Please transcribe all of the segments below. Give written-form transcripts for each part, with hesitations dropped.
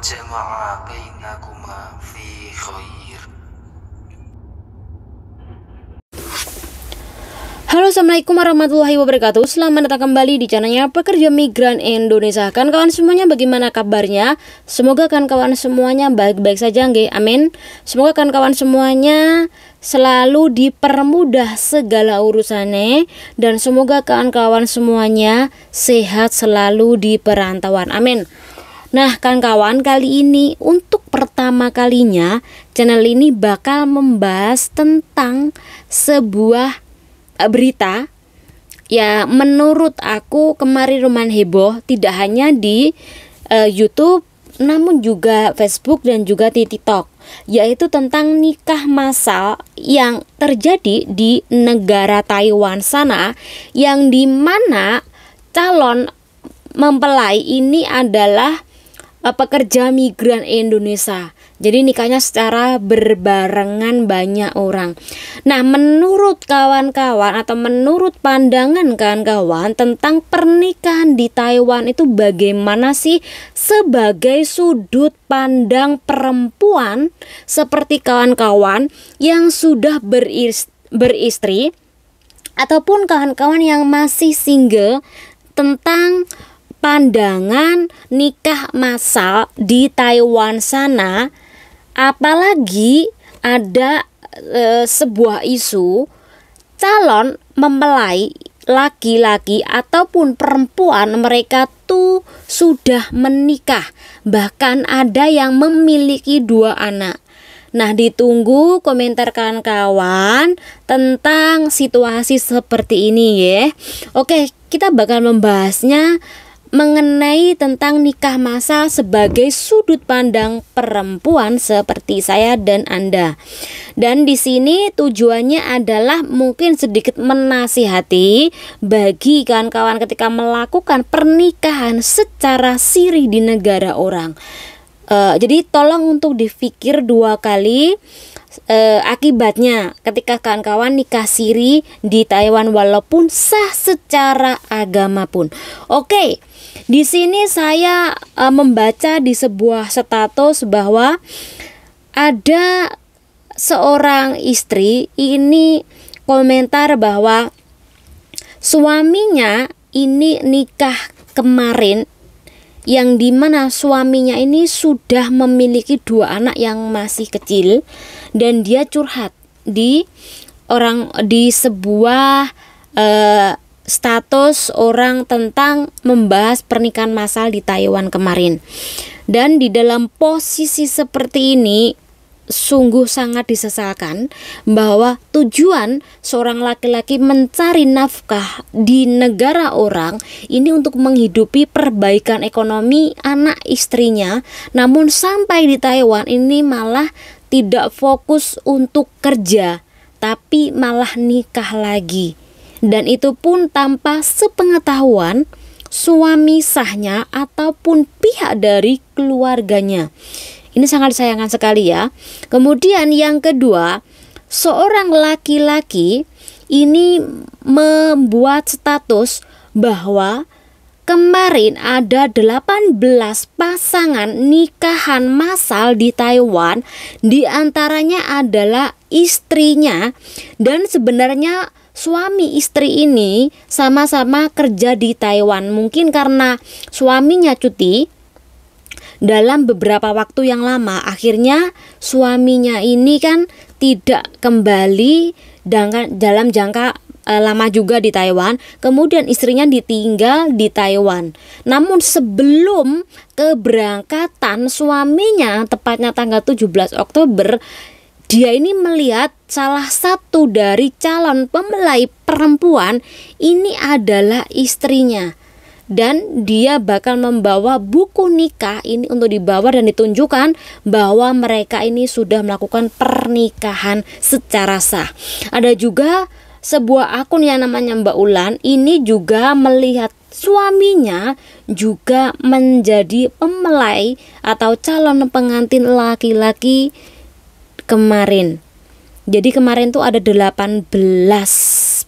وجمع بينكما في خير. Halo, assalamualaikum warahmatullahi wabarakatuh. Selamat datang kembali di channelnya Pekerja Migran Indonesia. Kawan-kawan semuanya, bagaimana kabarnya? Semoga kawan-kawan semuanya baik-baik saja, nggih. Amin. Semoga kawan-kawan semuanya selalu dipermudah segala urusannya, dan semoga kawan-kawan semuanya sehat selalu di perantauan. Amin. Nah, kawan-kawan, kali ini untuk pertama kalinya channel ini bakal membahas tentang sebuah berita ya, menurut aku kemarin lumayan heboh, tidak hanya di YouTube namun juga Facebook dan juga di TikTok, yaitu tentang nikah massal yang terjadi di negara Taiwan sana, yang dimana calon mempelai ini adalah pekerja migran Indonesia. Jadi nikahnya secara berbarengan banyak orang. Nah, menurut kawan-kawan atau menurut pandangan kawan-kawan tentang pernikahan di Taiwan itu bagaimana sih sebagai sudut pandang perempuan seperti kawan-kawan yang sudah beristri ataupun kawan-kawan yang masih single, tentang pandangan nikah massal di Taiwan sana. Apalagi ada sebuah isu calon mempelai laki-laki ataupun perempuan, mereka tuh sudah menikah, bahkan ada yang memiliki 2 anak. Nah, ditunggu komentar kawan-kawan tentang situasi seperti ini ya. Oke, kita bakal membahasnya mengenai tentang nikah massal sebagai sudut pandang perempuan seperti saya dan Anda. Dan di sini tujuannya adalah mungkin sedikit menasihati bagi kawan-kawan ketika melakukan pernikahan secara siri di negara orang. Jadi tolong untuk dipikir 2 kali akibatnya ketika kawan-kawan nikah siri di Taiwan walaupun sah secara agama pun. Oke. Di sini saya membaca di sebuah status bahwa ada seorang istri ini komentar bahwa suaminya ini nikah kemarin, yang dimana suaminya ini sudah memiliki 2 anak yang masih kecil, dan dia curhat di sebuah status orang tentang membahas pernikahan massal di Taiwan kemarin. Dan di dalam posisi seperti ini sungguh sangat disesalkan bahwa tujuan seorang laki-laki mencari nafkah di negara orang ini untuk menghidupi perbaikan ekonomi anak istrinya, namun sampai di Taiwan ini malah tidak fokus untuk kerja, tapi malah nikah lagi. Dan itu pun tanpa sepengetahuan suami sahnya ataupun pihak dari keluarganya. Ini sangat disayangkan sekali ya. Kemudian yang kedua, seorang laki-laki ini membuat status bahwa kemarin ada 18 pasangan nikahan massal di Taiwan, di antaranya adalah istrinya, dan sebenarnya suami istri ini sama-sama kerja di Taiwan. Mungkin karena suaminya cuti dalam beberapa waktu yang lama, akhirnya suaminya ini kan tidak kembali dalam jangka lama juga di Taiwan. Kemudian istrinya ditinggal di Taiwan. Namun sebelum keberangkatan suaminya, tepatnya tanggal 17 Oktober, dia ini melihat salah satu dari calon pempelai perempuan ini adalah istrinya. Dan dia bakal membawa buku nikah ini untuk dibawa dan ditunjukkan bahwa mereka ini sudah melakukan pernikahan secara sah. Ada juga sebuah akun yang namanya Mbak Ulan, ini juga melihat suaminya juga menjadi pempelai atau calon pengantin laki-laki kemarin. Jadi kemarin tuh ada 18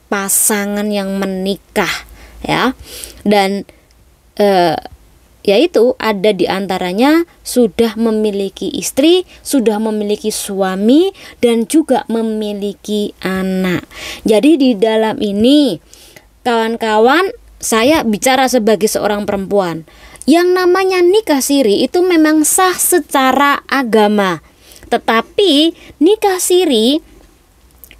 pasangan yang menikah ya. Dan yaitu ada di antaranya sudah memiliki istri, sudah memiliki suami, dan juga memiliki anak. Jadi di dalam ini, kawan-kawan, saya bicara sebagai seorang perempuan. Yang namanya nikah siri itu memang sah secara agama. Tetapi nikah siri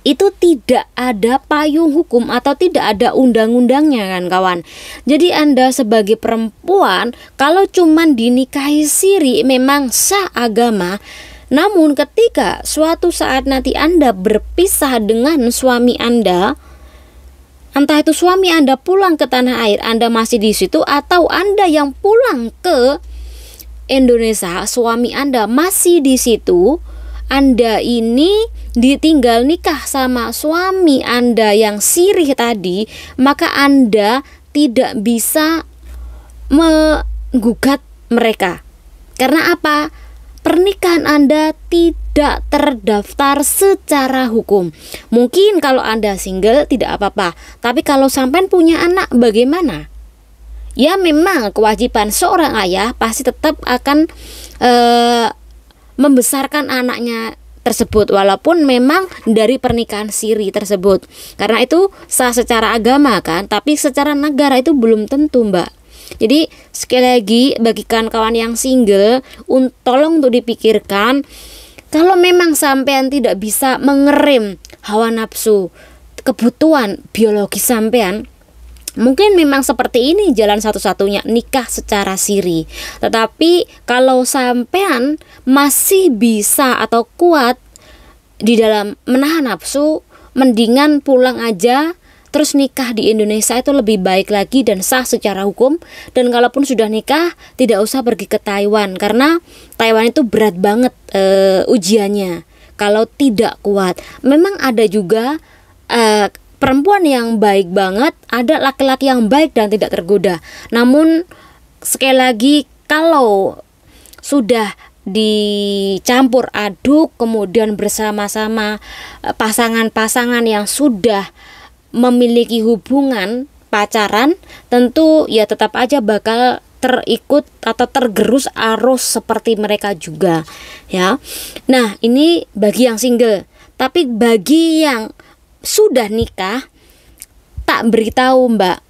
itu tidak ada payung hukum atau tidak ada undang-undangnya kan kawan. Jadi Anda sebagai perempuan kalau cuman dinikahi siri memang sah agama. Namun ketika suatu saat nanti Anda berpisah dengan suami Anda, entah itu suami Anda pulang ke tanah air, Anda masih di situ, atau Anda yang pulang ke Indonesia, suami Anda masih di situ, Anda ini ditinggal nikah sama suami Anda yang sirih tadi, maka Anda tidak bisa menggugat mereka. Karena apa? Pernikahan Anda tidak terdaftar secara hukum. Mungkin kalau Anda single tidak apa-apa, tapi kalau sampai punya anak bagaimana? Ya memang kewajiban seorang ayah pasti tetap akan membesarkan anaknya tersebut, walaupun memang dari pernikahan siri tersebut. Karena itu sah secara agama kan, tapi secara negara itu belum tentu, Mbak. Jadi sekali lagi bagi kawan yang single, tolong untuk dipikirkan, kalau memang sampean tidak bisa mengerem hawa nafsu, kebutuhan biologis sampean, mungkin memang seperti ini jalan satu-satunya, nikah secara siri. Tetapi kalau sampean masih bisa atau kuat di dalam menahan nafsu, mendingan pulang aja terus nikah di Indonesia, itu lebih baik lagi dan sah secara hukum. Dan kalaupun sudah nikah, tidak usah pergi ke Taiwan, karena Taiwan itu berat banget ujiannya kalau tidak kuat. Memang ada juga perempuan yang baik banget, ada laki-laki yang baik dan tidak tergoda. Namun sekali lagi, kalau sudah dicampur aduk kemudian bersama-sama pasangan-pasangan yang sudah memiliki hubungan pacaran, tentu ya tetap aja bakal terikut atau tergerus arus seperti mereka juga ya. Nah, ini bagi yang single. Tapi bagi yang sudah nikah, tak beritahu Mbak,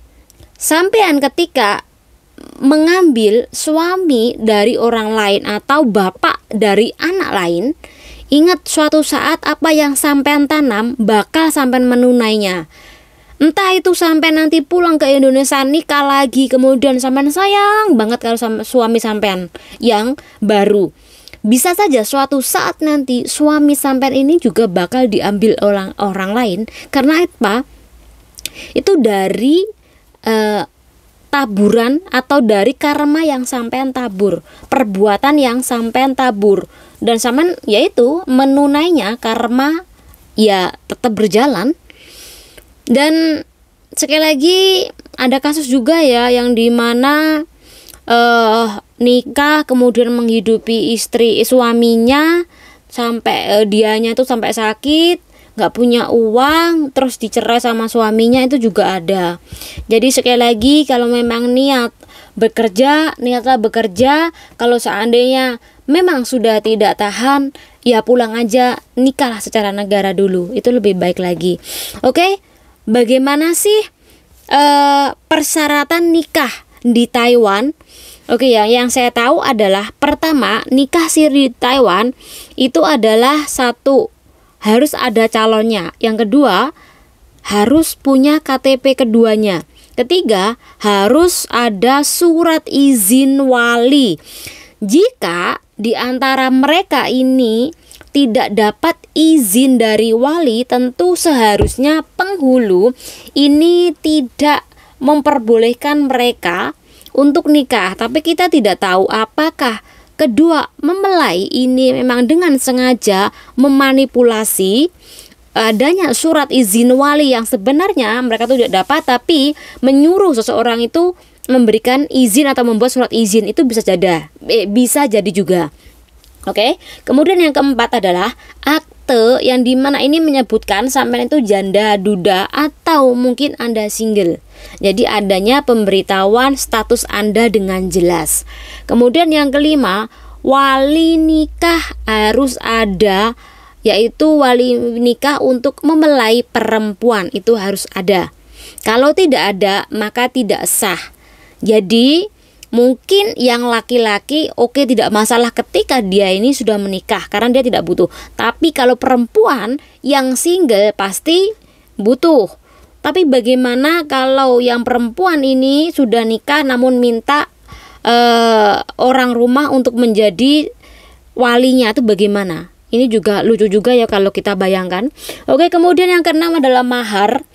sampean ketika mengambil suami dari orang lain atau bapak dari anak lain, ingat suatu saat apa yang sampean tanam bakal sampean menunainya. Entah itu sampean nanti pulang ke Indonesia nikah lagi, kemudian sampean sayang banget kalau sama suami sampean yang baru. Bisa saja suatu saat nanti suami sampean ini juga bakal diambil orang lain. Karena apa? Itu dari taburan atau dari karma yang sampean tabur, perbuatan yang sampean tabur, dan sampean yaitu menunainya, karma ya tetap berjalan. Dan sekali lagi ada kasus juga ya yang dimana nikah kemudian menghidupi suaminya sampai dianya tuh sampai sakit, nggak punya uang, terus dicerai sama suaminya, itu juga ada. Jadi sekali lagi, kalau memang niatlah bekerja. Kalau seandainya memang sudah tidak tahan, ya pulang aja, nikahlah secara negara dulu, itu lebih baik lagi. Oke, bagaimana sih persyaratan nikah di Taiwan? Oke ya, yang saya tahu adalah pertama, nikah siri di Taiwan itu adalah satu, harus ada calonnya. Yang kedua, harus punya KTP keduanya. Ketiga, harus ada surat izin wali. Jika di antara mereka ini tidak dapat izin dari wali, tentu seharusnya penghulu ini tidak memperbolehkan mereka untuk nikah. Tapi kita tidak tahu apakah kedua mempelai ini memang dengan sengaja memanipulasi adanya surat izin wali yang sebenarnya mereka tidak dapat, tapi menyuruh seseorang itu memberikan izin atau membuat surat izin. Itu bisa jadi juga. Oke. Kemudian yang keempat adalah akte akte yang dimana ini menyebutkan sampean itu janda, duda, atau mungkin Anda single. Jadi adanya pemberitahuan status Anda dengan jelas. Kemudian yang kelima, wali nikah harus ada, yaitu wali nikah untuk mempelai perempuan itu harus ada. Kalau tidak ada maka tidak sah. Jadi mungkin yang laki-laki oke, tidak masalah ketika dia ini sudah menikah karena dia tidak butuh. Tapi kalau perempuan yang single pasti butuh. Tapi bagaimana kalau yang perempuan ini sudah nikah namun minta orang rumah untuk menjadi walinya, itu bagaimana? Ini juga lucu juga ya kalau kita bayangkan. Oke, kemudian yang keenam adalah mahar,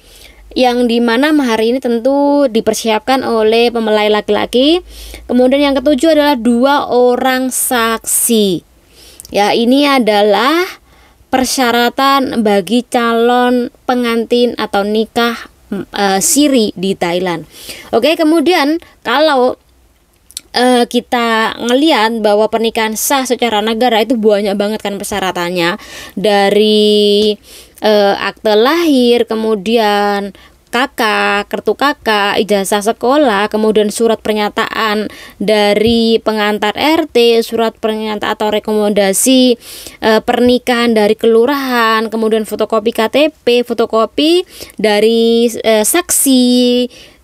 yang dimana mahar ini tentu dipersiapkan oleh mempelai laki-laki. Kemudian yang ketujuh adalah 2 orang saksi. Ya, ini adalah persyaratan bagi calon pengantin atau nikah siri di Thailand. Oke, kemudian kalau kita ngelihat bahwa pernikahan sah secara negara itu banyak banget kan persyaratannya, dari akte lahir, kemudian kartu kakak, ijazah sekolah, kemudian surat pernyataan dari pengantar RT, surat pernyataan atau rekomendasi pernikahan dari kelurahan, kemudian fotokopi KTP, fotokopi dari saksi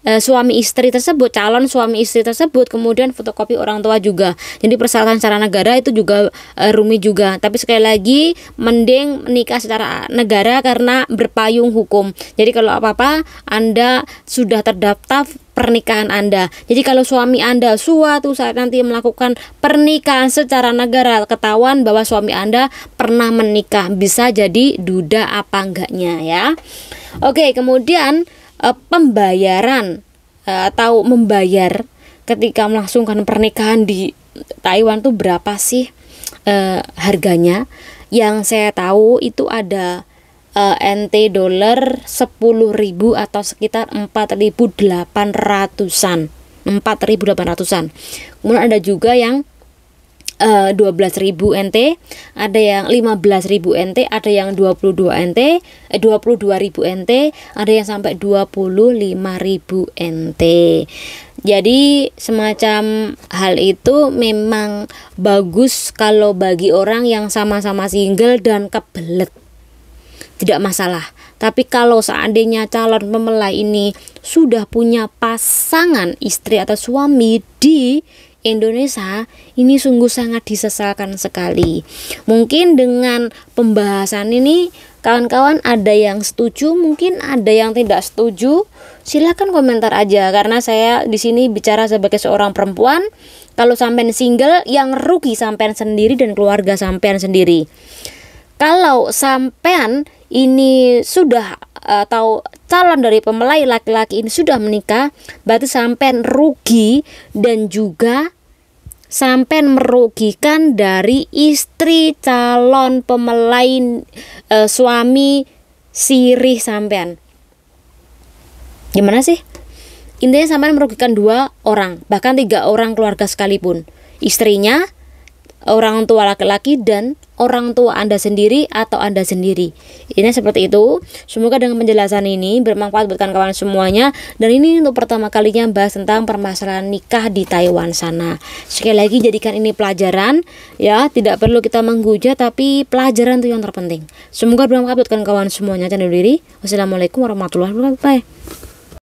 suami istri tersebut, calon suami istri tersebut, kemudian fotokopi orang tua juga. Jadi persyaratan secara negara itu juga rumit juga. Tapi sekali lagi mending menikah secara negara karena berpayung hukum. Jadi kalau apa-apa Anda sudah terdaftar pernikahan Anda. Jadi kalau suami Anda suatu saat nanti melakukan pernikahan secara negara, ketahuan bahwa suami Anda pernah menikah, bisa jadi duda apa enggaknya ya. Oke, kemudian pembayaran atau membayar ketika melangsungkan pernikahan di Taiwan tuh berapa sih harganya? Yang saya tahu itu ada NT dolar 10.000 atau sekitar 4.800-an. 4.800-an. Kemudian ada juga yang 12.000 NT, ada yang 15.000 NT, ada yang 22 NT, 22.000 NT, ada yang sampai 25.000 NT. Jadi semacam hal itu memang bagus kalau bagi orang yang sama-sama single dan kebelet, tidak masalah. Tapi kalau seandainya calon mempelai ini sudah punya pasangan istri atau suami di Indonesia, ini sungguh sangat disesalkan sekali. Mungkin dengan pembahasan ini kawan-kawan ada yang setuju, mungkin ada yang tidak setuju. Silakan komentar aja, karena saya di sini bicara sebagai seorang perempuan. Kalau sampean single, yang rugi sampean sendiri dan keluarga sampean sendiri. Kalau sampean ini sudah atau calon dari mempelai laki-laki ini sudah menikah, berarti sampean rugi dan juga sampean merugikan dari istri calon mempelai suami sirih sampean. Gimana sih? Intinya sampean merugikan 2 orang, bahkan 3 orang keluarga sekalipun. Istrinya, orang tua laki-laki, dan orang tua Anda sendiri atau Anda sendiri. Ini seperti itu. Semoga dengan penjelasan ini bermanfaat buat kawan-kawan semuanya. Dan ini untuk pertama kalinya bahas tentang permasalahan nikah di Taiwan sana. Sekali lagi jadikan ini pelajaran ya, tidak perlu kita menghujat, tapi pelajaran itu yang terpenting. Semoga bermanfaat buat kawan-kawan semuanya. Jangan diri. Wassalamualaikum warahmatullahi wabarakatuh. Bye.